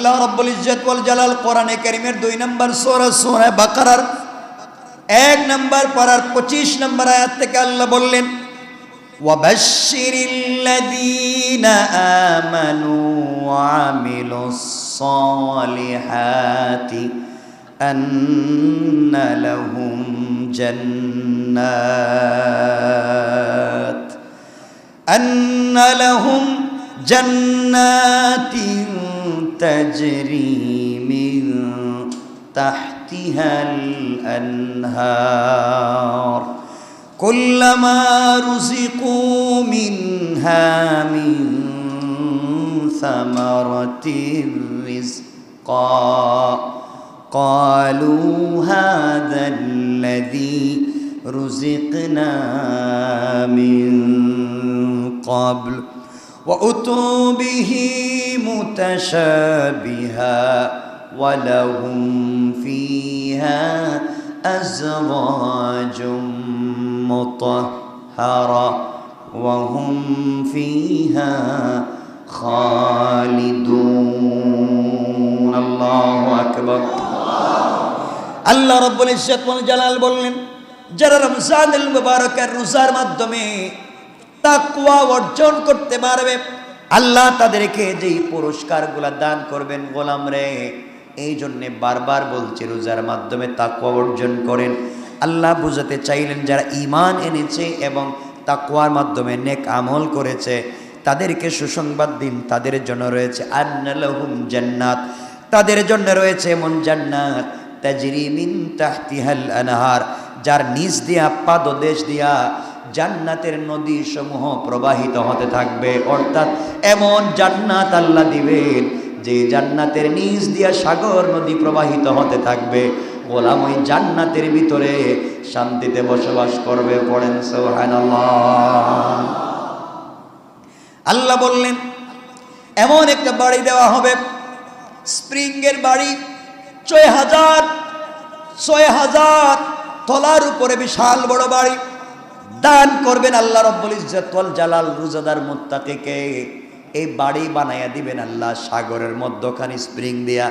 আল্লাহ রাব্বুল ইজ্জত ওয়াল জালাল কোরআনে কারীমের 2 নম্বর সূরা বাকারার 1 নম্বর পারার 25 নম্বর আয়াত থেকে আল্লাহ বললেন ওয়াবাশশিরিল লাযীনা আমানু ওয়া আমিলুস সালিহাতি আন্না লাহুম জান্নাতিন تجري من تحتها الأنهار كلما رزقوا منها من ثمرة رزقا قالوا هذا الذي رزقنا من قبل وأتوا به متشابها ولهم فيها أزواج مطهرة وهم فيها خالدون الله أكبر আল্লাহ রাব্বুল ইজ্জত ওয়াল জালাল বললেন যারা রমজানুল মুবারকের রোজার মাধ্যমে তাকওয়া অর্জন করতে পারবে আল্লাহ তাদেরকে যেই পুরস্কারগুলো দান করবেন গোলাম রে এই জন্য বারবার বলছি রোজার মাধ্যমে তাকওয়া অর্জন করেন। আল্লাহ বুঝাতে চাইলেন যারা ঈমান এনেছে এবং তাকওয়ার মাধ্যমে নেক আমল করেছে তাদেরকে সুসংবাদ দিন, তাদের জন্য রয়েছে আন্না লাহুম জান্নাত, তাদের জন্য রয়েছে এমন জান্নাত তাজরি মিন তাহতিহাল আনহার, যার নিচ দিয়া পাদদেশ দিয়া জান্নাতের নদী সমূহ প্রবাহিত হতে থাকবে। অর্থাৎ এমন জান্নাত আল্লাহ দিবেন যে জান্নাতের নিচ দিয়া সাগর নদী প্রবাহিত হতে থাকবে। গোলাম ওই জান্নাতের ভিতরে শান্তিতে বসবাস করবে। পড়েন সুবহানাল্লাহ। আল্লাহ বললেন এমন একটা বাড়ি দেওয়া হবে, স্প্রিংয়ের বাড়ি, ৬,০০০ তলার উপরে বিশাল বড় বাড়ি দান করবেন আল্লাহ রাব্বুল ইজ্জত ওয়াল জালাল রোজাদার মুত্তাকিকে। এই বাড়ি বানায়া দিবেন আল্লাহ সাগরের মধ্যখানে স্প্রিং দিয়া।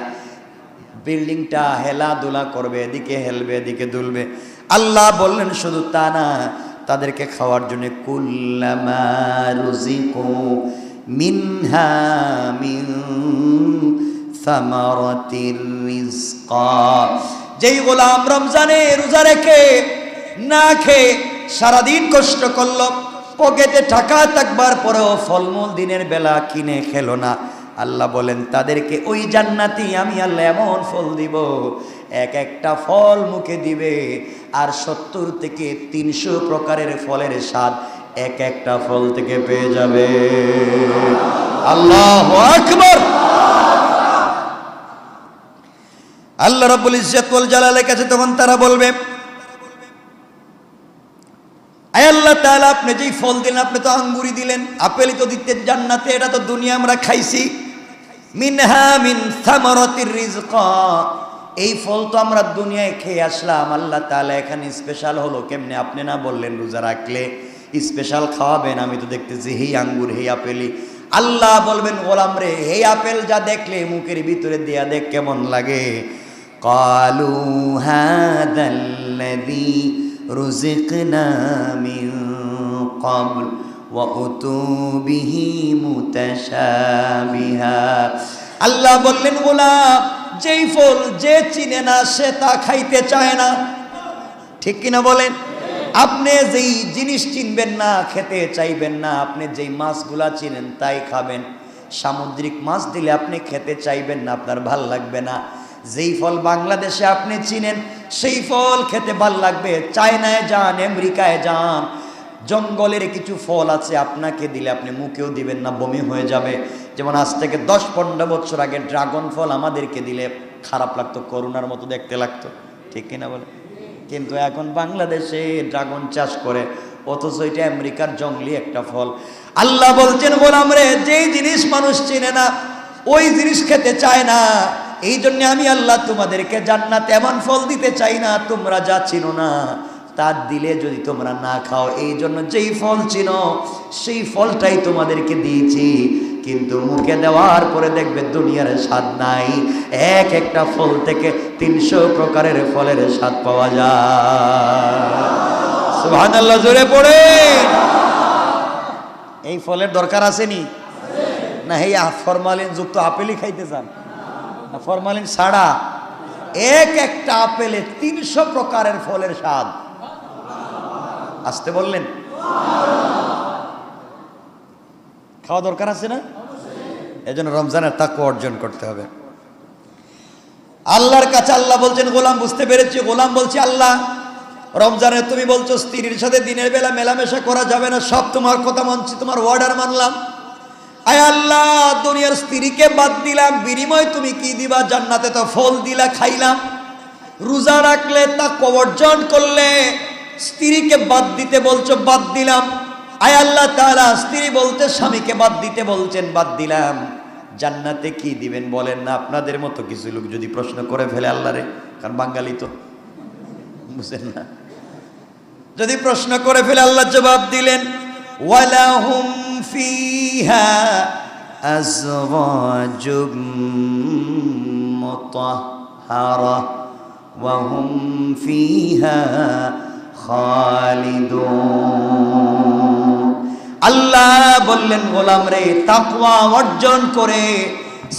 বিল্ডিংটা হেলাদুলা করবে, এদিকে হেলবে এদিকে দুলবে। আল্লাহ বললেন শুধু তা না, তাদেরকে খাওয়ার জন্য কুল্লামা রুজিকু মিনহা মিন সামারাতির রিজকা, যেই গোলাম রমজানে রোজা রেখে না খেয়ে সারাদিন কষ্ট করলো, পকেটে টাকা থাকবার পরেও ফলমূল দিনের বেলা কিনে খেলো না, আল্লাহ বলেন তাদেরকে ওই জান্নাতি আমি আল্লাহ এমন ফল দিব, এক একটা ফল মুখে দিবে আর ৭০ থেকে ৩০০ প্রকারের ফলের স্বাদ এক একটা ফল থেকে পেয়ে যাবে। আল্লাহু আকবার। আল্লাহ রাব্বুল ইজ্জত ওয়াল জালালের কাছে তখন তারা বলবে আয় আল্লাহ তাআলা আপনি যেই ফল দিলেন, আপনি তো আঙ্গুরি দিলেন, আপেলই তো দিতেন জান্নাতে, এটা তো দুনিয়া আমরা খাইছি। মিনহা মিন সামারাতির রিজকা, এই ফল তো আমরা দুনিয়ায় খেয়ে আসলাম, আল্লাহ তাআলা এখানে স্পেশাল হলো কেমনে? আপনি না বললেন রোজা রাখলে স্পেশাল খাওয়াবেন? আমি তো দেখতেছি হেই আঙ্গুর হেই আপেলই। আল্লাহ বলবেন গোলাম রে হেই আপেল যা দেখলে মুখের ভিতরে দিয়া দেখ কেমন লাগে। ক্বালু হাযাল্লাযী রুজিকনা মিন ক্বাবল ওয়া উতু বিহি মুতাশাবিহা। আল্লাহ বললেন গোলাম যেই ফল যে চিনে না সে তা খাইতে চায় না, ঠিক কিনা বলেন? আপনি যেই জিনিস চিনবেন না খেতে চাইবেন না, আপনি যেই মাছগুলা চিনেন তাই খাবেন। সামুদ্রিক মাছ দিলে আপনি খেতে চাইবেন না, আপনার ভাল লাগবে না। যেই ফল বাংলাদেশে আপনি চিনেন সেই ফল খেতে ভাল লাগবে। চায়নায় যান, আমেরিকায় যান, জঙ্গলের কিছু ফল আছে আপনাকে দিলে আপনি মুখেও দিবেন না, বমি হয়ে যাবে। যেমন আজ থেকে ১০-১৫ বছর আগে ড্রাগন ফল আমাদেরকে দিলে খারাপ লাগতো, করোনার মতো দেখতে লাগতো, ঠিক কিনা বলে? কিন্তু এখন বাংলাদেশে ড্রাগন চাষ করে, অথচ এটা আমেরিকার জঙ্গলি একটা ফল। আল্লাহ বলছেন গোলাম রে যেই জিনিস মানুষ চিনে না ওই জিনিস খেতে চায় না, এই জন্য আমি আল্লাহ তোমাদেরকে জান্নাত এমন ফল দিতে চাই না তোমরা যা চিনো না তা দিলে যদি তোমরা না খাও, এই জন্য যেই ফল চিনো সেই ফলটাই তোমাদেরকে দিয়েছি। কিন্তু মুখে দেওয়ার পরে দেখবে দুনিয়ার স্বাদ নাই। এক একটা ফল থেকে 300 প্রকারের ফলের স্বাদ পাওয়া যায়। সুবহানাল্লাহ, জোরে পড়ে। এই ফলের দরকার আসেনি না? এই ফরমালিন যুক্ত আপেলই খাইতে চান না? ফরমালিন ছাড়া এক একটা আপেলে 300 প্রকারের ফলের স্বাদ। আসতে বললেন, খাওয়া দরকার আছে না? এজন্য রমজানের তাকওয়া অর্জন করতে হবে। আল্লাহর কাছে আল্লাহ বলছেন, গোলাম বুঝতে পেরেছি। গোলাম বলছে, আল্লাহ রমজানে তুমি বলছো স্ত্রীর সাথে দিনের বেলা মেলামেশা করা যাবে না, সব তোমার কথা মানছি, তোমার অর্ডার মানলাম। আয় আল্লাহ, দুনিয়ার স্ত্রীকে বাদ দিলাম, বিনিময় তুমি কি দিবা? জান্নাতে তো ফল দিলা, খাইলাম। রোজা রাখলে, তাকওয়া অর্জন করলে, স্ত্রীকে বাদ দিতে বলছো, বাদ দিলাম। আয় আল্লাহ তাআলা, স্ত্রী বলতে স্বামীকে বাদ দিতে বলছেন, বাদ দিলাম। জান্নাতে কি দিবেন বলেন না? আপনাদের মতো কিছু লোক যদি প্রশ্ন করে ফেলে আল্লাহরে, কারণ বাঙালি তো বুঝেন না, যদি প্রশ্ন করে ফেলে, আল্লাহ জবাব দিলেন, ওয়ালাহুম ফিহা আজওয়াজুম মুতাহহারা ওয়া হুম ফিহা খালিদুন। আল্লাহ বললেন, গোলাম রে, তাকওয়া অর্জন করে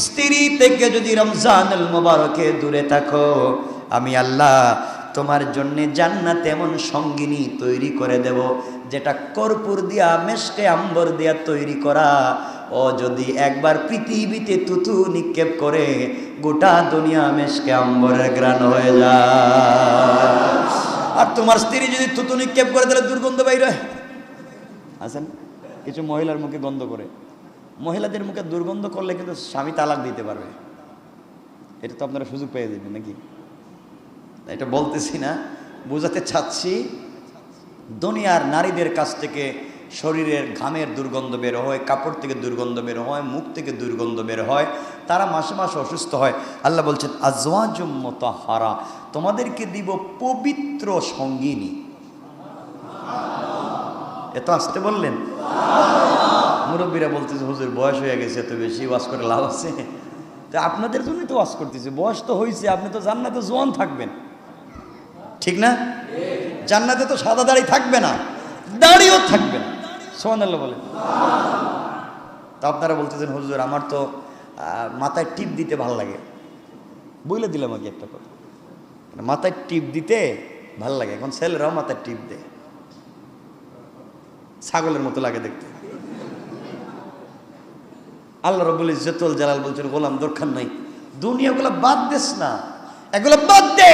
স্ত্রী থেকে যদি রমজানুল মুবারকে দূরে থাকো, আমি আল্লাহ তোমার জন্য জান্নাতে এমন সঙ্গিনী তৈরি করে দেব, যেটা কর্পূর দিয়া, মেশকে আম্বর দিয়া তৈরি করা। ও যদি একবার পৃথিবীতে তুতু নিক্ষেপ করে, গোটা দুনিয়া মেশকে আম্বরের ঘ্রাণ হয়ে যায়। আর তোমার স্ত্রী যদি থুতু নিক্ষেপ করে, তাহলে দুর্গন্ধ বাইর হয়। আছেন কিছু মহিলার মুখে গন্ধ করে, মহিলাদের মুখে দুর্গন্ধ করলে কিন্তু স্বামী তালাক দিতে পারবে। এটা তো আপনারা সুযোগ পেয়ে যাবেন নাকি? এটা বলতেছি না, বোঝাতে চাচ্ছি, দুনিয়ার নারীদের কাছ থেকে শরীরের ঘামের দুর্গন্ধ বের হয়, কাপড় থেকে দুর্গন্ধ বের হয়, মুখ থেকে দুর্গন্ধ বের হয়, তারা মাসে মাসে অসুস্থ হয়। আল্লাহ বলছেন, আজওয়াজুম মুতাহহারা, তোমাদেরকে দিব পবিত্র সঙ্গিনী। এত আসতে বললেন? মুরব্বীরা বলতেছে, হুজুর বয়স হয়ে গেছে, এত বেশি ওয়াজ করে লাভ আছে? তো আপনাদের জন্যই তো ওয়াজ করতেছে, বয়স তো হয়েছে, আপনি তো জান্নাতে জোয়ান থাকবেন, ঠিক না? জান্নাতে তো সাদা দাড়ি থাকবে না, দাড়িও থাকবে না। সুবহানাল্লাহ বলেন। তো আপনারা বলতেছেন, হুজুর আমার তো মাথায় টিপ দিতে ভালো লাগে। বলে দিলাম আগে একটা কথা, মাথায় টিপ দিতে ভালো লাগে। এখন ছেলেরাও মাথায় টিপ দেয়, ছাগলের মতো লাগে দেখতে। আল্লাহ রাব্বুল ইজ্জতুল জালাল বলছেন, গোলাম দরকার নাই, দুনিয়াগুলো বাদ দেস না, এগুলো বাদ দে।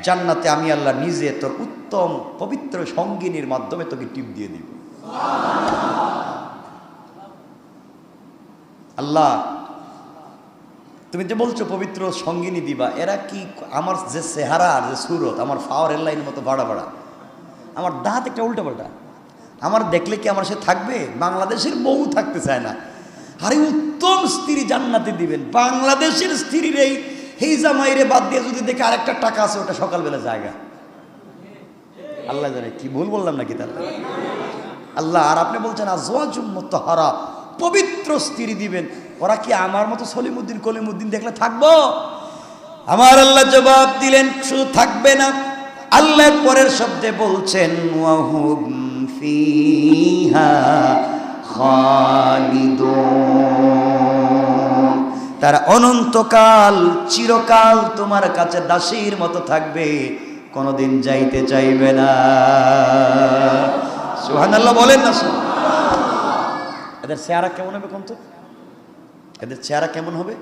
জান্নাতে আমি আল্লাহ নিজে তোর উত্তম পবিত্র সঙ্গিনীর মাধ্যমে তোকে টিপ দিয়ে দিব। আল্লাহ তুমি যে বলছো পবিত্র সঙ্গিনী দিবা, এরা কি আমার যে চেহারা, যে সুরত, আমার ফাওয়ার লাইনের মতো বাড়া বাড়া, আমার দাঁত একটা উল্টা পাল্টা, আমার দেখলে কি আমার সে থাকবে? বাংলাদেশের বউ থাকতে চায় না। আরে উত্তম স্ত্রী জান্নাতে দিবেন। বাংলাদেশের স্ত্রীর এই জামাইরে বাদ দিয়ে যদি দেখে আরেকটা টাকা আছে, ওটা সকালবেলা জায়গা। আল্লাহ জানে কি ভুল বললাম নাকি তাহলে? আল্লাহ আর আপনি বলছেন আজওয়াজুম মুতাহহারা, পবিত্র স্ত্রী দিবেন। ওরা কি আমার মতো সলিমুদ্দিন কলিমুদ্দিন দেখলে থাকবো? আমার আল্লাহ জবাব দিলেন, শুধু থাকবে না, আল্লাহ পরের শব্দে বলছেন, ওয়াহুম ফিহা খালিদুন, তারা অনন্তকাল, চিরকাল তোমার কাছে দাসীর মতো থাকবে, কোনোদিন যাইতে চাইবে না। সুবহানাল্লাহ বলেন না? এদের চেহারা কেমন হবে কোন তো? এদের চেহারা কেমন হবে?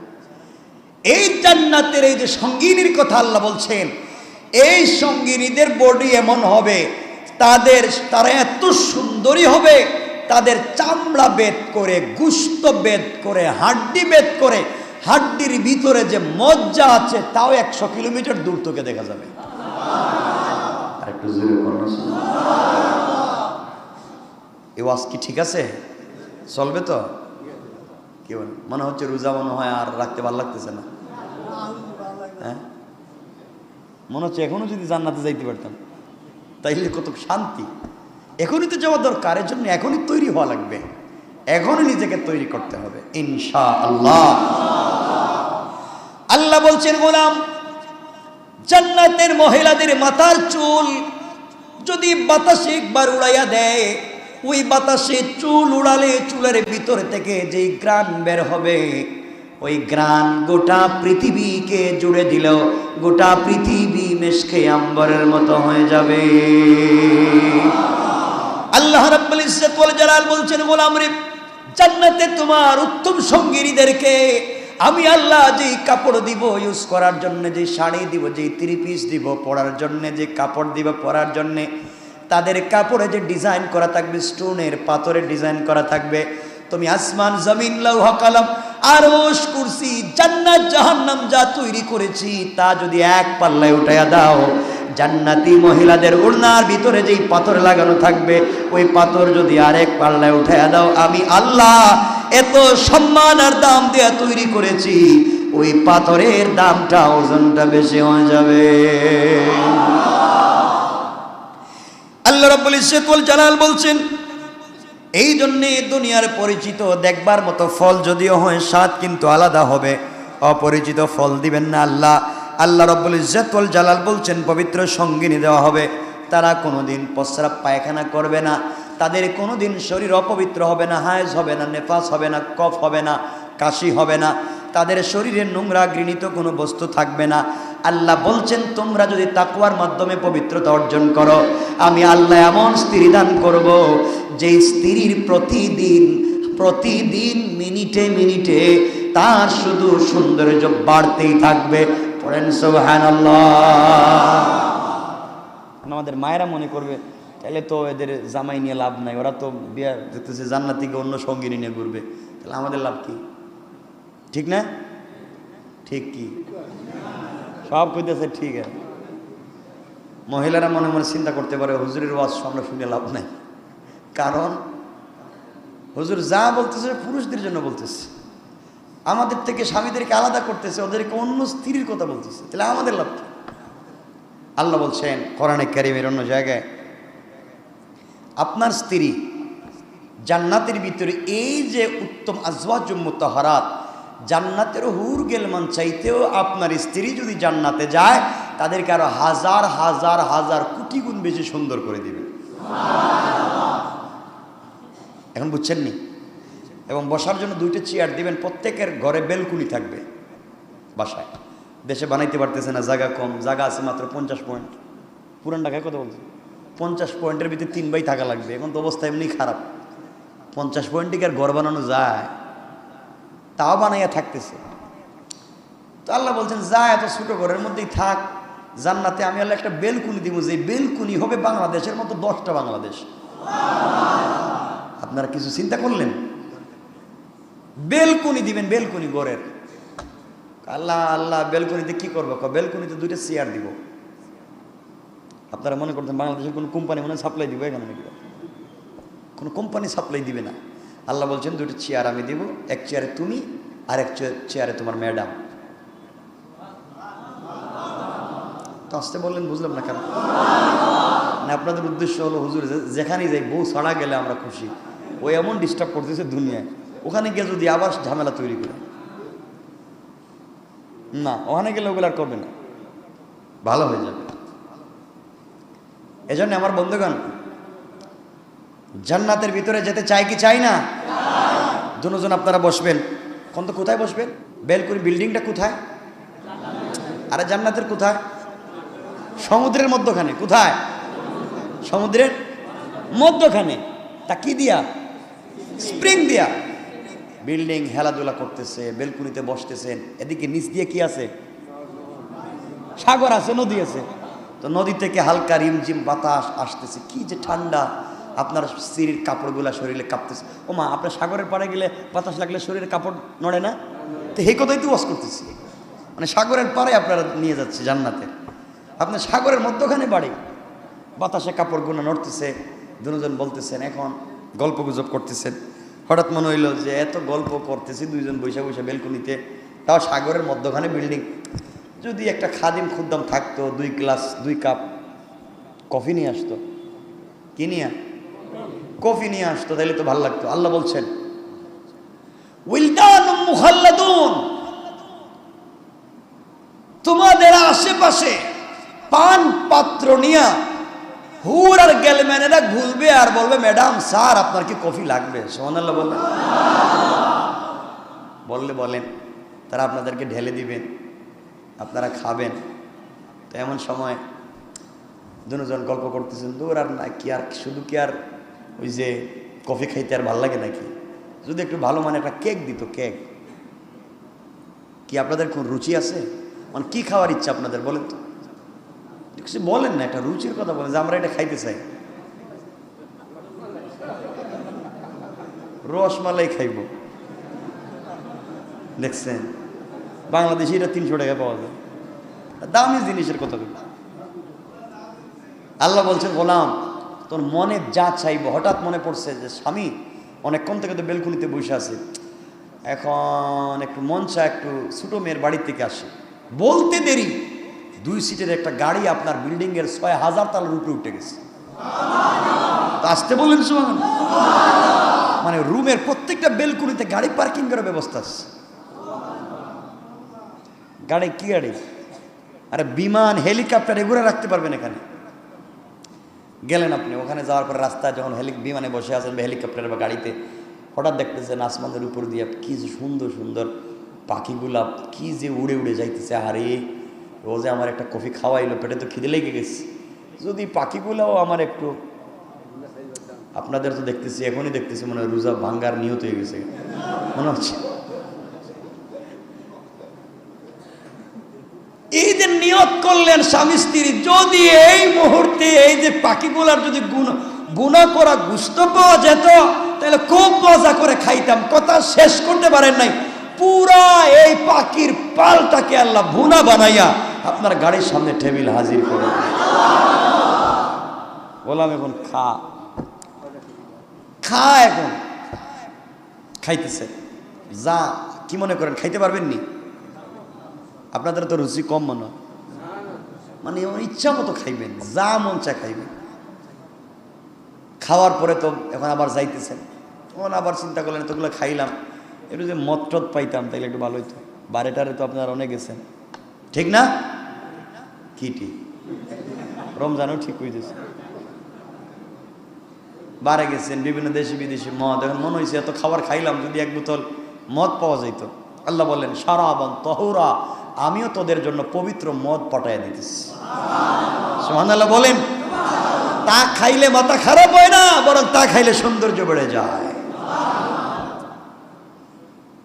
এই জান্নাতের এই যে সঙ্গিনীর কথা আল্লাহ বলছেন, এই সঙ্গিনীদের বডি এমন হবে, তারা এত সুন্দরী হবে, তাদের চামড়া বেদ করে, গুস্ত বেদ করে, হাড্ডি বেদ করে, হাড্ডির ভিতরে যে মজ্জা আছে তাও 100 কিলোমিটার দূর থেকে দেখা যাবে। আরেকটু জোরে বলুন সুবহানাল্লাহ। এই ওয়াজ কি ঠিক আছে? চলবে তো? কি বলেন? মনে হচ্ছে রোজা মনে হয় আর রাখতে ভালো লাগতেছে না, হ্যাঁ? মনে হচ্ছে এখনো যদি জান্নাতে যাইতে পারতাম তাইলে কত শান্তি। এখনই তো যাওয়া দরকার, এর জন্য এখনই তৈরি হওয়া লাগবে। এখনই নিজেকে তৈরি করতে হবে ইনশাআল্লাহ। আল্লাহ বলছেন, গোলাম, জান্নাতের মহিলাদের মাথার চুল যদি বাতাসে একবার উড়াইয়া দেয়, ওই বাতাসে চুল উড়ালে চুলের ভিতর থেকে যেই ঘ্রাণ বের হবে, ওই ঘ্রাণ গোটা পৃথিবীকে জুড়ে দিল, গোটা পৃথিবী মেশকে আম্বরের মতো হয়ে যাবে। আল্লাহ রাব্বুল ইজ্জত ওয়াল জালাল বলছেন, গোলাম রে, জান্নাতে তোমার উত্তম সঙ্গীদেরকে আমি আল্লাহ যেই কাপড় দিব ইউজ করার জন্য, যে শাড়ি দিব, যে 3 পিস দিব পরার জন্য, যে কাপড় দিব পরার জন্য, তাদের কাপড়ে যে ডিজাইন করা থাকবে, স্টোনের পাথরের ডিজাইন করা থাকবে। তুমি আসমান জমিন লৌহ কলম আরশ কুরসি জান্নাত জাহান্নাম যা তৈরি করেছি তা যদি এক পাল্লায় উঠাইয়া দাও, জান্নাতি মহিলাদের ওড়নার ভিতরে যেই পাথর লাগানো থাকবে ওই পাথর যদি আরেক পাল্লায় উঠাইয়া দাও, আমি আল্লাহ এত সম্মান আর দাম দেয়া তৈরি করেছি, ওই পাথরের দামটা ওজনটা বেশি হয়ে যাবে। আল্লাহ রাব্বুল ইজ্জত ওয়াল জালাল বলছেন, এই জন্যে দুনিয়ার পরিচিত দেখবার মতো ফল যদিও হয়, স্বাদ কিন্তু আলাদা হবে। অপরিচিত ফল দিবেন না আল্লাহ রাব্বুল ইজ্জত ওয়াল জালাল বলছেন, পবিত্র সঙ্গিনী দেওয়া হবে। তারা কোনোদিন প্রস্রাব পায়খানা করবে না, তাদের কোনোদিন শরীর অপবিত্র হবে না, হায়েজ হবে না, নেফাস হবে না, কফ হবে না, কাশি হবে না, তাদের শরীরে নোংরা ঘৃণিত কোনো বস্তু থাকবে না। আল্লাহ বলছেন, তোমরা যদি তাকওয়ার মাধ্যমে পবিত্রতা অর্জন করো, আমি আল্লাহ এমন স্ত্রী দান করব যেই স্ত্রীর প্রতিদিন মিনিটে মিনিটে তার শুধু সৌন্দর্য বাড়তেই থাকবে। পড়েন সুবহানাল্লাহ। আমাদের মায়েরা মনে করবে তাহলে তো এদের জামাই নিয়ে লাভ নাই, ওরা তো বিয়া দেখতেছে জান্নাতীকে অন্য সঙ্গিনী নিয়ে ঘুরবে, তাহলে আমাদের লাভ কি? ঠিক না? ঠিক কি? সব কইতেছে ঠিক আছে। মহিলারা মনে মনে চিন্তা করতে পারে, হুজুরের ওয়াজ আমরা শুনে লাভ নাই, কারণ হুজুর যা বলতেছে পুরুষদের জন্য বলতেছে, আমাদের থেকে স্বামীদেরকে আলাদা করতেছে, ওদেরকে অন্য স্ত্রীর কথা বলতেছে, তাহলে আমাদের লাভ কি? আল্লাহ বলছেন কোরআনে কারীমের অন্য জায়গায়, আপনার স্ত্রী জান্নাতের ভিতরে এই যে উত্তম আজওয়াজুম মুতাহহারাত, জান্নাতের হুর গেলমান চাইতেও আপনার স্ত্রী যদি জান্নাতে যায়, তাদেরকে আরো হাজার হাজার হাজার কোটি গুণ বেশি সুন্দর করে দিবে। এখন বুঝছেন নি? এবং বসার জন্য 2টা চেয়ার দিবেন, প্রত্যেকের ঘরে বেলকুনি থাকবে। বাসায় দেশে বানাইতে পারতেছে না, জায়গা কম, জায়গা আছে মাত্র 50 পয়েন্ট। পুরান ঢাকায় কত বলছে? 50 পয়েন্টের ভিতরে 3 ভাই থাকা লাগবে। এখন তো অবস্থা এমনি খারাপ, 50 পয়েন্টে কি আর ঘর বানানো যায়? তাও বানাইয়া থাকতেছে। তো আল্লাহ বলছেন, যা এত ছোট ঘরের মধ্যেই থাক, জান্নাতে আমি আল্লাহ একটা বেলকুনি দিব, যে বেলকুনি হবে বাংলাদেশের মতো 10টা বাংলাদেশ। আপনারা কিছু চিন্তা করলেন? বেলকুনি দিবেন, বেলকুনি ঘরের। আল্লাহ বেলকুনিতে কি করবো? বেলকুনিতে 2টা চেয়ার দিব। আপনারা মনে করতেন বাংলাদেশের কোনো কোম্পানি মনে সাপ্লাই দিব? এখানে নাকি কোনো কোম্পানি সাপ্লাই দিবে না। আল্লাহ বলছেন 2টা চেয়ার আমি দিব, এক চেয়ারে তুমি আর এক চেয়ারে তোমার ম্যাডাম। তো আসতে বললেন, বুঝলাম না কেন? মানে আপনাদের উদ্দেশ্য হলো হুজুর যেখানেই যাই বউ ছাড়া গেলে আমরা খুশি, ওই এমন ডিস্টার্ব করতেছে দুনিয়ায়, ওখানে গিয়ে যদি আবার ঝামেলা তৈরি করে, না ওখানে গেলে ওগুলো আর করবে না, ভালো হয়ে যাবে। এজন্য আমার বন্ধুগণ, জান্নাতের ভিতরে যেতে চাই কি চাই না? দুজন আপনারা বসবেন, তো কোথায় বসবেন? বেলকুনি বিল্ডিংটা কোথায়? আরে জান্নাতের কোথায়? সমুদ্রের মধ্যখানে। কোথায়? সমুদ্রের মধ্যখানে। তা কি দিয়া? স্প্রিং দিয়া। বিল্ডিং হেলাধুলা করতেছে, বেলকুনিতে বসতেছেন, এদিকে নিচ দিয়ে কি আছে? সাগর আছে, নদী আছে। তো নদী থেকে হালকা রিমঝিম বাতাস আসতেছে, কি যে ঠান্ডা, আপনার স্ত্রীর কাপড়গুলা শরীরে কাঁপতেছে। ও মা, আপনার সাগরের পাড়ে গেলে বাতাস লাগলে শরীরের কাপড় নড়ে না? তো এই কথাই তো ওয়াজ করতেছি, মানে সাগরের পাড়ে আপনারা নিয়ে যাচ্ছে জান্নাতে, আপনার সাগরের মধ্যখানে বাড়ি, বাতাসে কাপড়গুলো নড়তেছে, দুজন বলতেছেন, এখন গল্প গুজব করতেছেন। হঠাৎ মনে হইল যে এত গল্প করতেছি, 2জন বৈশা বৈশা বেলকুনিতে, তাও সাগরের মধ্যখানে বিল্ডিং, যদি একটা খাদিম খুদ্দাম থাকতো, 2 কাপ কফি নিয়ে আসতো, কি নিয়ে? কফি নিয়ে আসতো, তাহলে তো ভালো লাগতো। আল্লাহ বলছেন উইলদানুম মুখাল্লাদুন, তোমাদের আশেপাশে পান পাত্র নিয়া হুর আর গেলম্যানেরা ঘুরবে আর বলবে, ম্যাডাম স্যার আপনার কি কফি লাগবে? সুবহানাল্লাহ বলবেন। বললে বলেন, তারা আপনাদেরকে ঢেলে দিবেন, আপনারা খাবেন। তো এমন সময় দুজন গল্প করতেছেন, দূর আর না কি আর শুধু কি আর ওই যে কফি খাইতে আর ভালো লাগে নাকি? যদি একটু ভালো মানে একটা কেক দিত, কেক। কি আপনাদের কোন রুচি আছে? মানে কি খাওয়ার ইচ্ছা আপনাদের বলেন তো, কিছু বলেন না, একটা রুচির কথা বলেন যে আমরা এটা খাইতে চাই। রসমালাই খাইব, দেখছেন বাংলাদেশে এটা 300 টাকা পাওয়া যায়, দামি জিনিসের কথা। আল্লাহ বলছেন, গোলাম তোর মনে যা চাইবো। হঠাৎ মনে পড়ছে যে স্বামী অনেকক্ষণ থেকে তো বেলকুনিতে বসে আছে, এখন একটু মন চায় একটু ছোটো মেয়ের বাড়ির থেকে আসে। বলতে দেরি 2 সিটের একটা গাড়ি আপনার বিল্ডিং এর 6000 তলার উপরে উঠে গেছে। আসতে বললেন সুবহানাল্লাহ। মানে রুমের প্রত্যেকটা বেলকুনিতে গাড়ি পার্কিং করার ব্যবস্থা আছে। গাড়ি কি গাড়ি? আরে বিমান, হেলিকপ্টার এগুলো রাখতে পারবেন এখানে। গেলেন আপনি, ওখানে যাওয়ার পর রাস্তায় যখন বিমানে বসে আছেন বা হেলিকপ্টারে বা গাড়িতে, হঠাৎ দেখতেছেন আসমানের উপর দিয়ে কি যে সুন্দর সুন্দর পাখিগুলা কি যে উড়ে উড়ে যাইতেছে। আরে ও যে আমার একটা কফি খাওয়াইলো, পেটে তো খিদে লেগে গেছে। যদি পাখিগুলাও আমার একটু, আপনাদের তো দেখতেছি এখনই দেখতেছি মনে হয় রোজা ভাঙ্গার নিয়ত হয়ে গেছে মনে হচ্ছে। এই যে নিয়ত করলেন স্বামী স্ত্রী, যদি এই মুহূর্তে এই যে পাখিগুলার যদি গুণা করা গুস্ত পাওয়া যেত তাহলে খুব মজা করে খাইতাম। কথা শেষ করতে পারেন নাই, পুরা এই পাখির পালটাকে আল্লাহ ভুনা বানাইয়া আপনার গাড়ির সামনে টেবিল হাজির করে। বললাম এখন খা খা, এখন খাইতেছে। যা কি মনে করেন খাইতে পারবেন নি? আপনাদের তো রুচি কম মনে হয়, মানে ইচ্ছা মতো খাইবেন, যা মন চায় খাইবেন। খাওয়ার পরে তো এখন আবার যাইতেছেন, তখন আবার চিন্তা করলেন তোগুলো খাইলাম, একটু যে মদ টদ পাইতাম তাইলে একটু ভালো হইতো। বারেটারে তো আপনারা অনেক গেছেন, ঠিক না? কি ঠিক? রমজানও ঠিক হইতেছে, বারে গেছেন, বিভিন্ন দেশি বিদেশি মদ। এখন মনে হয়েছে এত খাবার খাইলাম, যদি 1 বোতল মদ পাওয়া যাইত। আল্লাহ বললেন, শারাবান তাহুরা, আমিও তোদের জন্য পবিত্র মদ পাঠাইয়া দিতেছি। সুবহানাল্লাহ বলেন। তা খাইলে মাথা খারাপ হয় না, বরং তা খাইলে সৌন্দর্য বেড়ে যায়।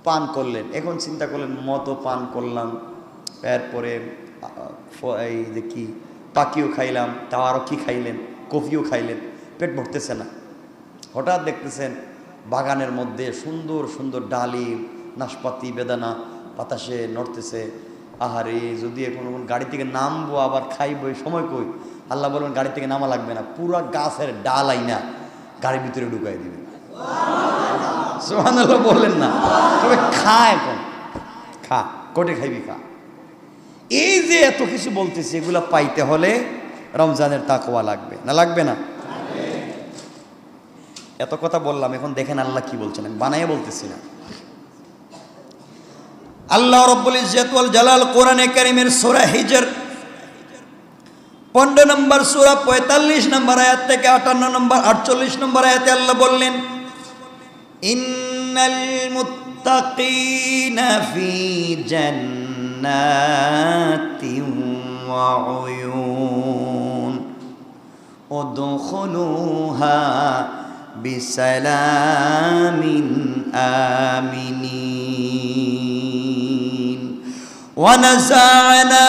পান করলেন, এখন চিন্তা করলেন মদও পান করলাম, এরপরে এই যে কি পাখিও খাইলাম, তাও আরও কি খাইলেন, কফিও খাইলেন, পেট ভরতেছে না। হঠাৎ দেখতেছেন বাগানের মধ্যে সুন্দর সুন্দর ডালিম, নাশপাতি, বেদানা বাতাসে নড়তেছে। আহারে, যদি এখন গাড়ি থেকে নামবো আবার খাইবো, এই সময় কই? আল্লাহ বলবেন গাড়ি থেকে নামা লাগবে না, পুরা গাছের ডাল আইনা গাড়ির ভিতরে ঢুকাই দিবে। সুবহানাল্লাহ বললেন না, তবে খা, এখন খা, কোটে খাইবি খা। এই যে এত কিছু বলতেছি, এগুলা পাইতে হলে রমজানের তাকওয়া লাগবে না, লাগবে না? এত কথা বললাম, এখন দেখেন আল্লাহ কি বলছেন, আমি বানাইয়া বলতেছি না। আল্লাহ রাব্বুল ইজ্জত ওয়াল জালাল কোরআনে কারীমের সূরা হিজর 15 নম্বর সূরা 45 নম্বর আয়াত থেকে 48 নম্বর আয়াতে আল্লাহ বললেন, ইন্নাল মুত্তাকিনা ফি জান্নাতিন ওয়া উয়ুন উদখুলুহা বিসালামিন আমিনিন ওয়া নাযা'না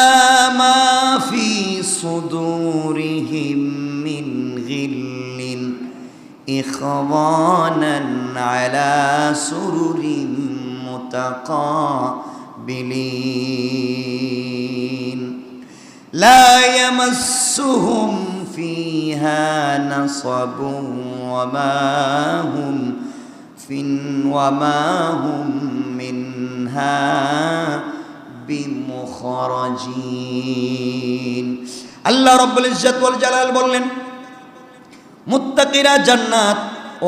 মা ফি সুদুরিহিম মিন গিল্লিন ইখওয়ানান আলা সুরুরিন মুতাকাবিলিন লা ইয়ামাসসুহুম فيها نصب وما هم منها بمخرجين। আল্লাহ রাব্বুল ইজ্জত ওয়াল জালাল বললেন, মুত্তাকিরা জান্নাত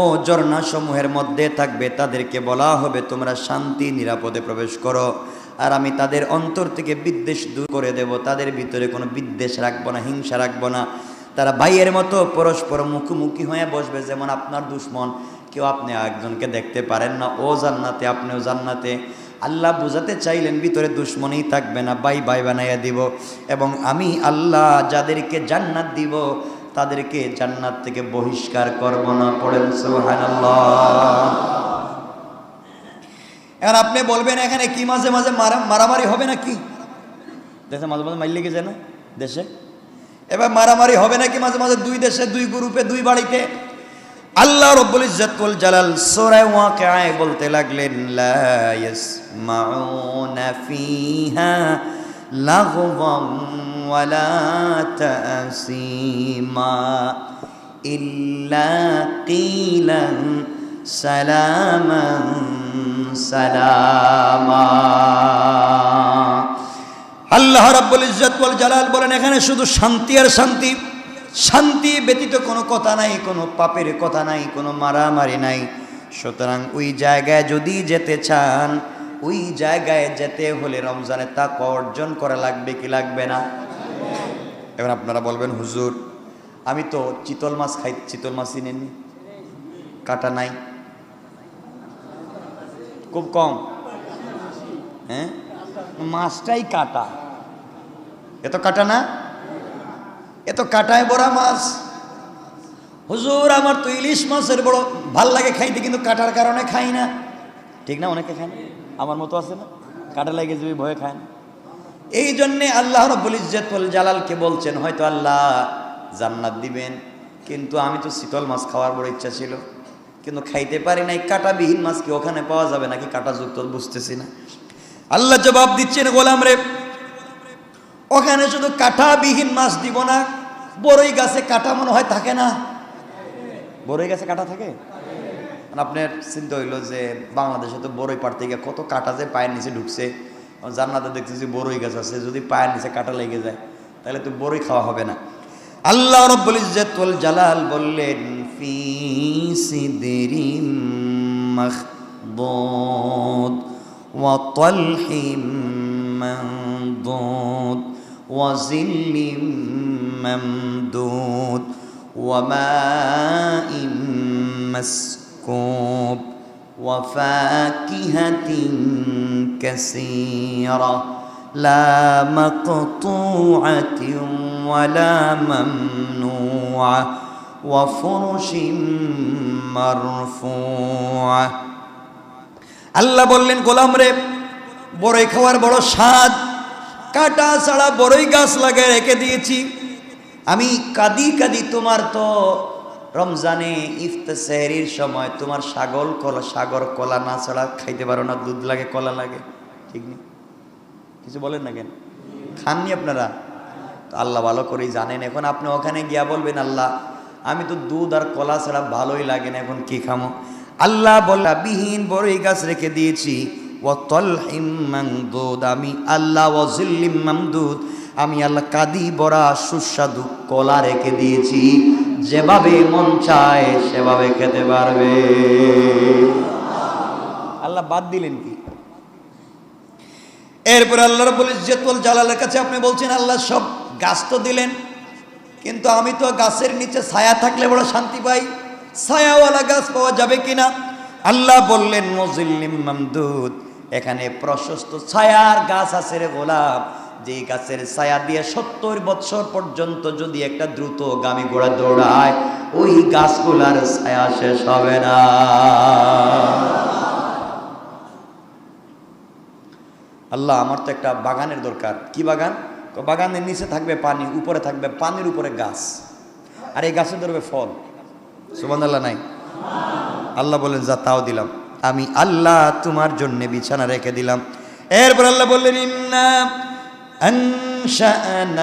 ও ঝর্ণা সমূহের মধ্যে থাকবে, তাদেরকে বলা হবে তোমরা শান্তি নিরাপদে প্রবেশ করো, আর আমি তাদের অন্তর থেকে বিদ্বেষ দূর করে দেব, তাদের ভিতরে কোনো বিদ্বেষ রাখবো না, হিংসা রাখবো না। তারা ভাইয়ের মতো পরস্পর মুখোমুখি হয়ে বসবে, যেমন আপনার দুশ্মন কেউ আপনি একজনকে দেখতে পারেন না, ও জান্নাতে আপনিও জান্নাতে। আল্লাহ বুঝাতে চাইলেন ভিতরে দুশ্মনই থাকবে না, ভাই ভাই বানাইয়া দিব। এবং আমি আল্লাহ যাদেরকে জান্নাত দিব তাদেরকে জান্নাত থেকে বহিষ্কার করব না। পড়েন সুবহানাল্লাহ। এখন আপনি বলবেন এখানে কি মাঝে মাঝে মারামারি হবে নাকি? দেশে মাঝে মাঝে মাইল লেগে যায় না দেশে? এবার মারামারি হবে নাকি মাঝে মাঝে? দুই দেশে, দুই গ্রুপে, দুই বাড়িতে। আল্লাহ রব্বুল ইজ্জত ওয়াল জালাল সূরা ওয়াকিআয় বলতে লাগলেন, লা ইয়াসমাউনা ফিহা লাগওয়ান ওয়ালা তাসীমা ইল্লা কিলান সালামান সালামা। আল্লাহ রাব্বুল ইজ্জত ওয়াল জালাল বলেন এখানে শুধু শান্তি আর শান্তি, শান্তি ব্যতীত কোনো কথা নাই, কোনো পাপের কথা নাই, কোনো মারামারি নাই। সুতরাং ওই জায়গায় যদি যেতে চান, ওই জায়গায় যেতে হলে রমজানে তাকওয়া অর্জন করা লাগবে কি লাগবে না? এবার আপনারা বলবেন হুজুর আমি তো চিতল মাছ খাই, চিতল মাছ চিনেননি, কাটা নাই, খুব কম, হ্যাঁ মাছটাই কাটা, এত কাটা না, এত কাটায় বড়া মাছ। হুজুর আমার তো ইলিশ মাছের বড় ভাল লাগে খাইতে, কিন্তু কাটার কারণে খাই না। ঠিক না? অনেকে খায় না, আমার মতো আছে না, কাটা লাগে যাবে ভয়ে খায় না। এই জন্যে আল্লাহ রাব্বুল ইজ্জত ওয়াল জালালকে বলছেন হয়তো আল্লাহ জান্নাত দিবেন, কিন্তু আমি তো শীতল মাছ খাওয়ার বড় ইচ্ছা ছিল, কিন্তু খাইতে পারি নাই। কাটাবিহীন মাছ কি ওখানে পাওয়া যাবে নাকি কাটাযুক্ত? বুঝতেছি না। আল্লাহ জবাব দিচ্ছেন, গোলাম রে ওখানে শুধু কাটাবিহীন মাছ দিব না, বড়ই গাছে কাটা মনে হয় থাকে না? বড়ই গাছে কাটা থাকে? আপনার চিন্তা হইলো যে বাংলাদেশে তো বড়ই পাড়তে গিয়ে কত কাটা যে পায়ের নিচে ঢুকছে, জান্নাতে দেখতেছি বড়ই গাছ আছে, যদি পায়ের নিচে কাটা লেগে যায় তাহলে তো বড়ই খাওয়া হবে না। আল্লাহ রাব্বুল ইজ্জত ওয়াল জালাল বললেন, ফি সিদরিম মাখদুদ ওয়া তালহিম মানদুদ ওয়া জিল্লিম মামদুদ ওয়া মাইম মাসকুব ওয়া ফাকিহাতিন কাসীরা লা মাকতুআতিন ওয়ালা মামনুআ ওয়া ফুরুশিম মারফুআ। আল্লাহ বললেন গোলাম রে বড়ই খাওয়ার বড় স্বাদ, কাটা ছাড়া বড়ই গাছ লাগিয়ে রেখে দিয়েছি আমি। কাদি কাদি তোমার তো রমজানে ইফতার সেহরির সময় তোমার সাগর কলা না ছাড়া খাইতে পারো না, দুধ লাগে কলা লাগে, ঠিক নেই? কিছু বলেন না কেন? খাননি আপনারা? তো আল্লাহ ভালো করেই জানেন। এখন আপনি ওখানে গিয়া বলবেন আল্লাহ আমি তো দুধ আর কলা ছাড়া ভালোই লাগে না, এখন কি খামো? আল্লাহ বলা বিহীন বড়ই গাছ রেখে দিয়েছি। ওয়া তালহিম মামদুদ, আমি আল্লাহ, ওয়া জিল্লিম মামদুদ, আমি আল্লাহ কাদি বড়া সুস্বাদু কলা রেখে দিয়েছি, যেভাবে মন চায় সেভাবে খেতে পারবে। আল্লাহ বাদ দিলেন কি? এরপর আল্লাহ রাব্বুল ইজ্জত ওয়াল জালালের কাছে আপনি বলছেন আল্লাহ সব গাছ তো দিলেন, কিন্তু আমি তো গাছের নিচে ছায়া থাকলে বড় শান্তি পাই, ছায়াওয়ালা গাছ পাওয়া যাবে কিনা? আল্লাহ বললেন মুজিল্লিম মামদুদ, এখানে প্রশস্ত ছায়ার গাছ আছে রে গোলাম, যে গাছের ছায়া দিয়ে 70 বছর পর্যন্ত যদি একটা দ্রুতগামী ঘোড়া দৌড়ায় ওই গাছগুলার ছায়া শেষ হবে না। আল্লাহ আমার তো একটা বাগানের দরকার। কি বাগান? বাগানের নিচে থাকবে পানি, উপরে থাকবে পানির উপরে গাছ, আর এই গাছে ধরবে ফল। সুবহানাল্লাহ নাই? আল্লাহ বলেন যা তাও দিলাম, আমি আল্লাহ তোমার জন্য বিছানা রেখে দিলাম। এরপর আল্লাহ বললেন ইন্না আনশানাহুন্না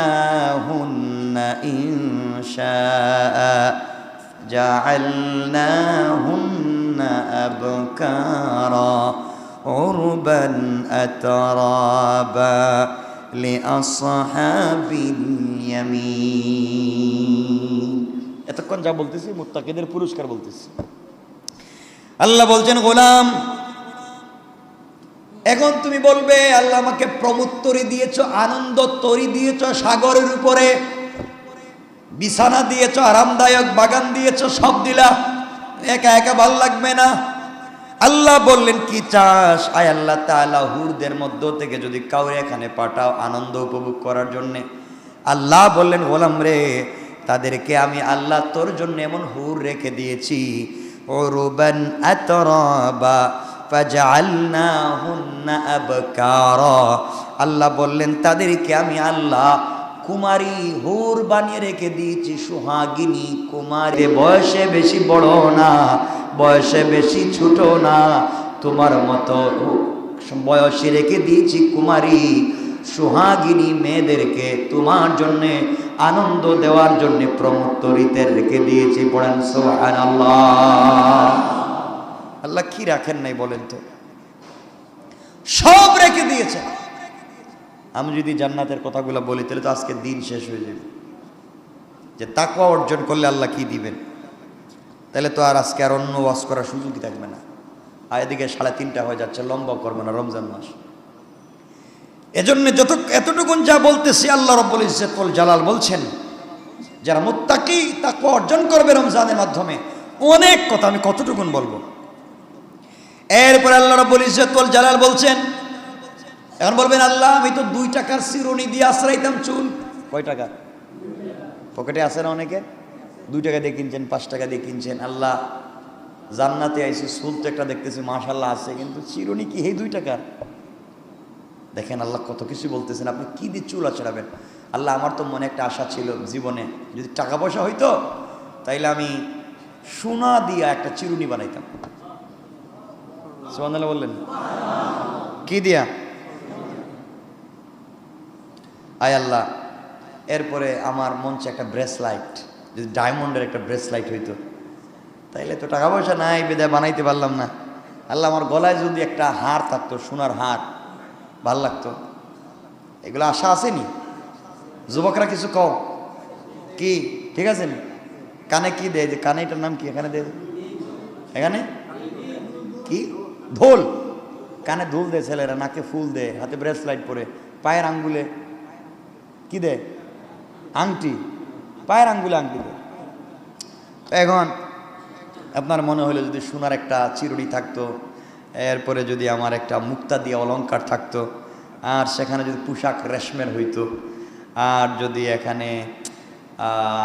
ইনশাআ জাআলনাহুন্না আবকারা উরবান আতরাবা লিআসহাবিল ইয়ামিন। এতক্ষণ যা বলতেছি মুত্তাকিদের পুরস্কার বলতেছি। আল্লাহ বলছেন গোলাম, এখন তুমি বলবে আল্লাহ আমাকে প্রমোদ তরি দিয়েছ, আনন্দ তরি দিয়েছ, সাগরের উপরে বিছানা দিয়েছ, আরামদায়ক বাগান দিয়েছ, সব দিলা, একা একা ভাল লাগবে না। আল্লাহ বললেন কি চাস? আয় আল্লাহ তাআলা হুরদের মধ্য থেকে যদি কাউরে এখানে পাঠাও আনন্দ উপভোগ করার জন্য। আল্লাহ বললেন গোলাম রে, তাদেরকে আমি আল্লাহ তোর জন্য এমন হুর রেখে দিয়েছি, উরুবান আতরাবা ফাজআলনাহুন্না আবকারা। আল্লাহ বললেন তাদেরকে আমি আল্লাহ কুমারী হুর বানিয়ে রেখে দিয়েছি, সোহাগিনী কুমারী, বয়সে বেশি বড় না, বয়সে বেশি ছোট না, তোমার মতো বয়সে রেখে দিয়েছি কুমারী সোহাগিনী মেয়েদেরকে তোমার জন্য আনন্দ দেওয়ার জন্য প্রমোত্তরিতে রেখে দিয়েছি। পড়েন সুবহানাল্লাহ। আল্লাহ কি রাখেন নাই বলেন তো? সব রেখে দিয়েছে। আমি যদি জান্নাতের কথাগুলো বলি তাহলে তো আজকে দিন শেষ হয়ে যাবে। যে তাকওয়া অর্জন করলে আল্লাহ কি দিবেন, তাহলে তো আর আজকে আর অন্য ওয়াজ করার সুযোগই থাকবে না। আর এদিকে 3:30 হয়ে যাচ্ছে, লম্বা করবে না রমজান মাস। এজন্য এতটুকুন যা বলতেছি, আল্লাহ রাব্বুল ইজ্জত ওয়াল জালাল বলছেন যারা মুত্তাকি তাকওয়া অর্জন করবে রমজানের মাধ্যমে, অনেক কথা আমি কতটুকুন বলবো। এরপর আল্লাহ রাব্বুল ইজ্জত ওয়াল জালাল বলছেন, এখন বলবেন আল্লাহ আমি তো 2 টাকার চিরুনি দিয়ে আশ্রাইতাম চুল। কয় টাকা? পকেটে আছে না অনেকে? 2 টাকা দিয়ে কিনছেন, 5 টাকা দিয়ে কিনছেন। আল্লাহ জান্নাতে আইসি, চুল তো একটা দেখতেছি মাশাআল্লাহ আছে, কিন্তু চিরুনি কি এই 2 টাকার? দেখেন আল্লাহ কত কিছু বলতেছেন, আপনি কি দিয়ে চুল আছড়াবেন? আল্লাহ আমার তো মনে একটা আশা ছিল জীবনে, যদি টাকা পয়সা হইতো তাইলে আমি সোনা দিয়া একটা চিরুনি বানাইতাম। সুবহানাল্লাহ বললেন? কি দিয়া? আয় আল্লাহ, এরপরে আমার মন চায় একটা ব্রেসলাইট, যদি ডায়মন্ডের একটা ব্রেসলাইট হইতো, তাইলে তো টাকা পয়সা নাই বিদায় বানাইতে পারলাম না। আল্লাহ আমার গলায় যদি একটা হার থাকতো, সোনার হার, ভাল লাগতো। এগুলো আশা আসেনি? যুবকরা কিছু কও, কি ঠিক আছে নি? কানে কি দেয়? যে কানে, এটার নাম কি? এখানে দেয়, এখানে কি? ঢোল। কানে ঢোল দেয় ছেলেরা, নাকে ফুল দেয়, হাতে ব্রেসলাইট পরে, পায়ের আঙ্গুলে কি দেয়? আংটি, পায়ের আঙ্গুলে আংটি দেয়। তো এখন আপনার মনে হলো যদি সোনার একটা চিরুনি থাকতো, এরপরে যদি আমার একটা মুক্তা দিয়ে অলংকার থাকতো, আর সেখানে যদি পোশাক রেশমের হইতো, আর যদি এখানে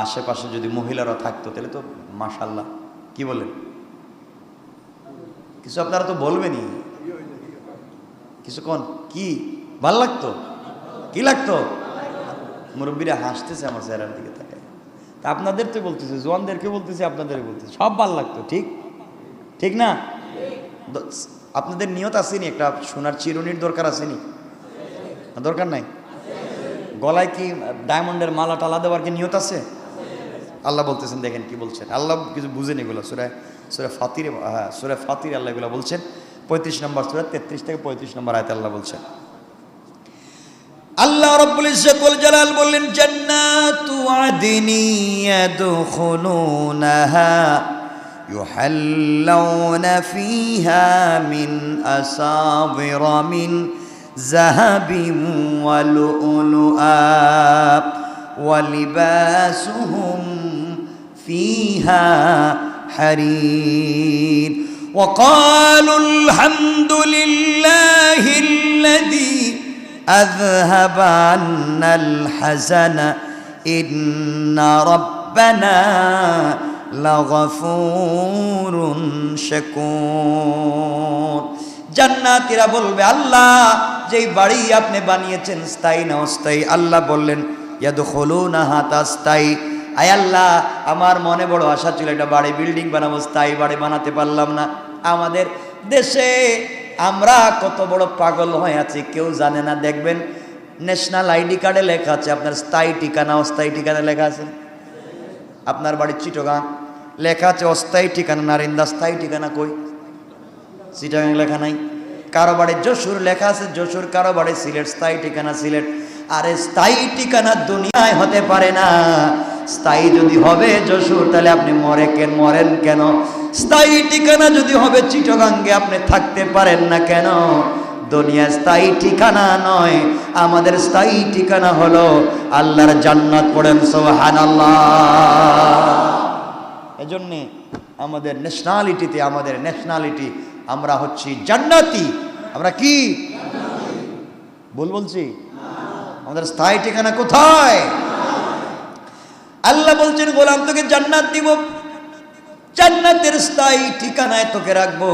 আশেপাশে যদি মহিলারা থাকতো, তাহলে তো মাশাআল্লাহ। কি বলেন? কিছু আপনারা তো বলবেনই, কিছু কোন কি ভাল লাগতো? কি লাগতো? মুরব্বীরা হাসতেছে আমার চেহারার দিকে তাকায়। তা আপনাদের তো বলতেছে, জোয়ানদেরকে বলতেছে, আপনাদের বলতেছে, সব ভাল লাগতো। ঠিক ঠিক না? আপনাদের নিয়ত আসেনি একটা সোনার চিরুনির দরকার আসেনি? দরকার নাই? গলায় কি ডায়মন্ডের মালা টালা দেওয়ার কি নিয়ত আছে? আল্লাহ বলতেছেন, দেখেন কি বলছেন। আল্লাহ কিছু বুঝেন এগুলো। সূরা ফাতিরে, হ্যাঁ সূরা ফাতিরে আল্লাহ এগুলো বলছেন। 35 নম্বর সূরা, 33 থেকে 35 নম্বর আয়াতে আল্লাহ বলছেন, আল্লাহ রাব্বুল ইজ্জত ওয়াল জালাল বললেন, জান্নাতু আদনি ইয়াদখুলুনাহা ইউহাল্লাউনা ফিহা মিন আসাবিরা মিন যাহাবিন ওয়া লু'লুআ ওয়া লিবাসুহুম ফিহা হারির ওয়া ক্বালু আলহামদুলিল্লাহিল্লাযী أذهب عنا الحزن إن ربنا لغفور شكور। জান্নাতীরা বলবে, আল্লাহ যেই বাড়ি আপনি বানিয়েছেন স্থায়ী না অস্থায়ী? আল্লাহ বললেন, ইয়াদখুলুনাহা তাস্তায়ী। আয় আল্লাহ, আমার মনে বড় আশা ছিল একটা বাড়ি, বিল্ডিং বানাবো, স্থায়ী বাড়ি বানাতে পারলাম না। আমাদের দেশে আমরা কত বড় পাগল হয়ে আছি কেউ জানে না। দেখবেন ন্যাশনাল আইডি কার্ডে লেখা আছে আপনার স্থায়ী ঠিকানা, অস্থায়ী ঠিকানা লেখা আছে। আপনার বাড়ি চিটাগাং, লেখা আছে অস্থায়ী ঠিকানা নারিন্দা, স্থায়ী ঠিকানা কই? চিটাগাং লেখা নাই। কারো বাড়ি যশোর লেখা আছে যশোর, কারো বাড়ি সিলেট, স্থায়ী ঠিকানা সিলেট। আরে স্থায়ী ঠিকানা দুনিয়ায় হতে পারে না, স্থায়ী যদি হবে যশোর, তাহলে আপনি মরেন কেন? স্থায়ী ঠিকানা যদি হবে চিটাগাঙ্গে, আপনি থাকতে পারেন না কেন? দুনিয়া স্থায়ী ঠিকানা নয়, আমাদের স্থায়ী ঠিকানা হলো আল্লাহর জান্নাত। পড়েন সুবহানাল্লাহ। এজন্যে আমাদের ন্যাশনালিটি আমরা হচ্ছি জান্নাতি। আমরা কি বলছি? আমাদের স্থায়ী ঠিকানা কোথায়? আল্লাহ বলছেন, গোলাম তোকে জান্নাত দিব, জান্নাতের স্থায়ী ঠিকানায় তোকে রাখবো।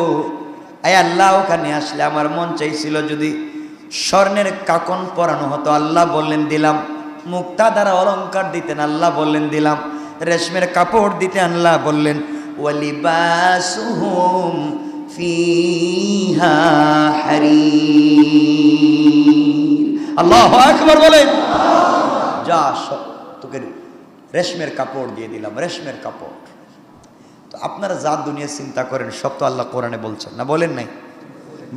আয় আল্লাহ, ওখানে আসলে আমার মন চাইছিল যদি স্বর্ণের কাকন পরানো হতো, আল্লাহ বললেন দিলাম। মুক্তা দ্বারা অলংকার দিতেন, আল্লাহ বললেন দিলাম। রেশমের কাপড় দিতেন, আল্লাহ বললেন ওয়ালিবাসুহুম ফিহা হারির। আল্লাহু আকবার বলেন। যা তোকে রেশমের কাপড় দিয়ে দিলাম, রেশমের কাপড়। তো আপনারা যা দুনিয়া চিন্তা করেন সব তো আল্লাহ কোরআনে বলছেন না, বলেন নাই?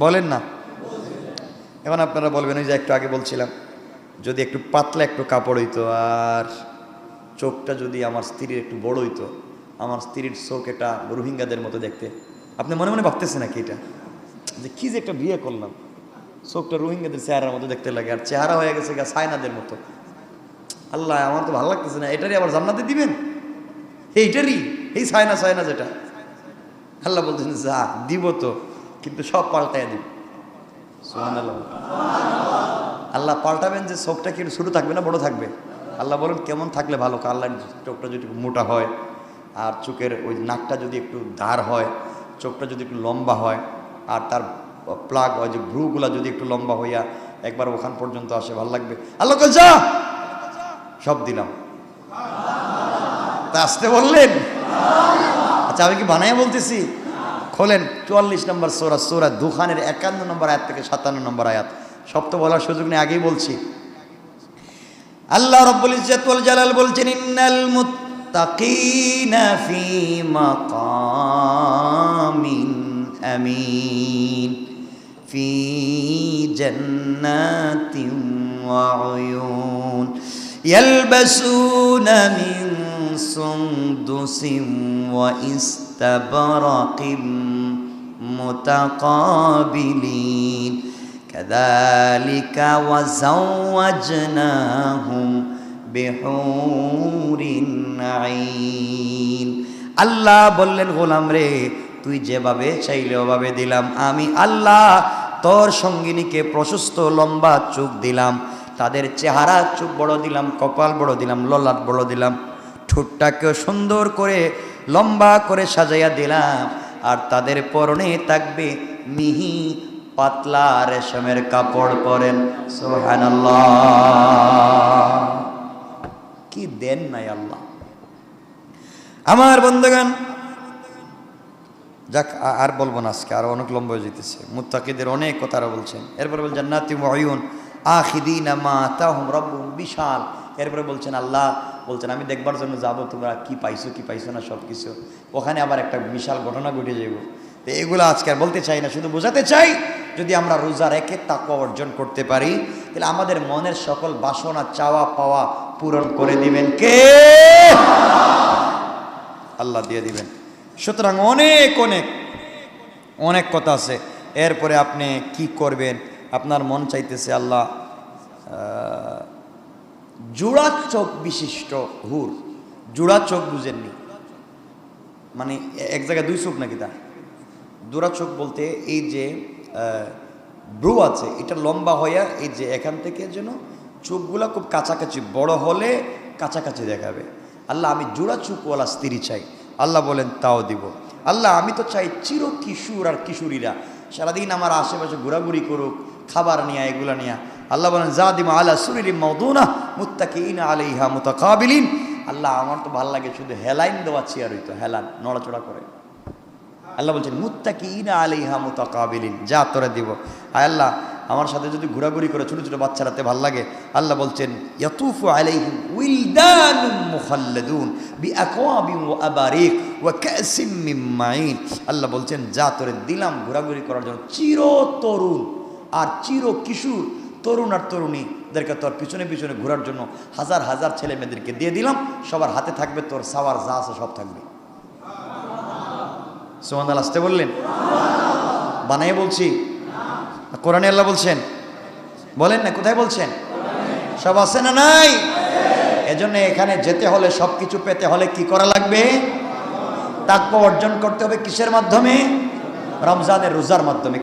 বলেন না? এখন আপনারা বলবেন, ওই যে একটু আগে বলছিলাম, যদি একটু পাতলা একটু কাপড় হইতো আর চোখটা যদি আমার স্ত্রীর একটু বড় হইতো, আমার স্ত্রীর চোখ এটা রোহিঙ্গাদের মতো দেখতে। আপনি মনে মনে ভাবতেছেন নাকি এটা, যে কি যে একটা বিয়ে করলাম, চোখটা রোহিঙ্গাদের চেহারার মতো দেখতে লাগে, আর চেহারা হয়ে গেছে চায়নাদের মতো। আল্লাহ, আমার তো ভালো লাগতেছে না, এটারই আবার জান্নাতে দিবেন? এইটারই, এই চায়না যেটা। আল্লাহ বলছেন যা দিব তো, কিন্তু সব পাল্টায় দিব। সুবহানাল্লাহ। আল্লাহ পাল্টাবেন যে চোখটা কি ছোট থাকবে না বড় থাকবে? আল্লাহ বলেন কেমন থাকলে ভালো? আল্লাহ চোখটা যদি মোটা হয়, আর চোখের ওই নাকটা যদি একটু ধার হয়, চোখটা যদি একটু লম্বা হয়, আর তার প্লাগ ওই যে ভ্রুগুলা যদি একটু লম্বা হইয়া একবার ওখান পর্যন্ত আসে, ভালো লাগবে। আল্লাহ কে যা সব দিলাম। তা আসতে বললেন? আচ্ছা, আমি কি বানাইয়া বলতেছি? খোলেন 44 নম্বর সূরা দুখানের 51 নম্বর আয়াত থেকে 57 নম্বর আয়াত। সব তো বলার সুযোগ নেই, আগেই বলছি। আল্লাহ রাব্বুল ইজ্জত ওয়াল জালাল বলছেন, ইন্নাল মুত্তাকিনা ফি মাকামিন আমিন ফি জান্নাতিন ওয়া উয়ুন ইয়ালবাসুনা মিন সুনদুসিন ওয়া ইস্তাবরাকিন মুতাকাবিলিন কাযালিকা ওয়া যাওয়াজনাহুম বিহুরিন আইন। আল্লাহ বললেন, গোলাম রে, তুই যেভাবে চাইলে ওভাবে দিলাম। আমি আল্লাহ তোর সঙ্গিনীকে প্রশস্ত লম্বা চোখ দিলাম, তাদের চেহারা চোখ বড় দিলাম, কপাল বড় দিলাম, ললাট বড় দিলাম, ঠোঁটটাকেও সুন্দর করে লম্বা করে সাজাইয়া দিলাম, আর তাদের পরনে থাকবে মিহি পাতলা রেশমের কাপড়। পরেন সুবহানাল্লাহ। কি দেন নাই আল্লাহ! আমার বন্ধুগণ, যাক আর বলবো না, আজকে আরো অনেক লম্বা হয়ে যেতেছে। মুত্তাকিদের অনেক কথা বলছেন। এরপরে বলছেন জান্নাতি মুআয়ুন আখিদিনা মা আতাহুম রাব্বুহুম, বিশাল। এরপরে বলছেন আল্লাহ বলছেন আমি দেখবার জন্য যাব, তোমরা কি পাইছো না সব কিছু। ওখানে আবার একটা বিশাল ঘটনা ঘটে যাব। তো এগুলো আজকে আর বলতে চাই না, শুধু বোঝাতে চাই, যদি আমরা রোজা রেখে তাকওয়া অর্জন করতে পারি, তাহলে আমাদের মনের সকল বাসনা চাওয়া পাওয়া পূরণ করে দিবেন কে? আল্লাহ দিয়ে দিবেন। সুতরাং অনেক অনেক অনেক কথা আছে। এরপরে আপনি কি করবেন? আপনার মন চাইতেছে আল্লাহ জোড়া চোখ বিশিষ্ট হুর। জোড়া চোখ বুঝেননি মানে এক জায়গায় দুই চোখ নাকি? তা জোড়া চোখ বলতে এই যে ব্রু আছে, এটা লম্বা হইয়া এই যে এখান থেকে যেন চোখগুলা খুব কাছাকাছি, বড় হলে কাছাকাছি দেখাবে। আল্লাহ আমি জোড়া চোখওয়ালা স্ত্রী চাই। আল্লাহ বলেন তাও দিব। আল্লাহ আমি তো চাই চির কিশোর আর কিশোরীরা সারাদিন আমার আশেপাশে ঘোরাঘুরি করুক, খাবার নিয়ে, এগুলা নিয়ে। আল্লাহ বলেন জাদিমা আলা সুরিরি মাউদুনা মুত্তাকিইনা আলাইহা মুতাকাবিলিন। আল্লাহ আমার তো ভালো লাগে শুধু হেলাইন দেওয়া চেয়ার হইতো, হেলান নড়াচড়া করে। আল্লাহ বলছেন মুত্তাকিইনা আলাইহা মুতাকাবিলিন, যা তোরে দিব। আয় আল্লাহ আমার সাথে যদি ঘোরাঘুরি করে ছোট ছোট বাচ্চারাতে ভাল লাগে। আল্লাহ বলছেন ইয়াতুফু আলাইহিম উইলদানুম মুখাল্লাদুন বিআকওয়াবিন ওয়া আবারিক ওয়া কাসিম মিন মাইন। আল্লাহ বলছেন যা তোরে দিলাম ঘোরাঘুরি করার জন্য চির তরুণ আর চির কিশোর, তরুণ আর তরুণী ওদেরকে তোর পিছনে পিছনে ঘোরার জন্য হাজার হাজার ছেলে মেয়েদেরকে দিয়ে দিলাম, সবার হাতে থাকবে তোর সাওয়ার যা আছে সব থাকবে। সুবহানাল্লাহ আসতে বললেন, বানাই বলছি, কোরআনে আল্লাহ বলছেন, বলেন না কোথায় বলছেন? সব আছে না নাই? এজন্য এখানে যেতে হলে, সব কিছু পেতে হলে কি করা লাগবে? তাকওয়া অর্জন করতে হবে। কিসের মাধ্যমে? রমজানের রোজার মাধ্যমে।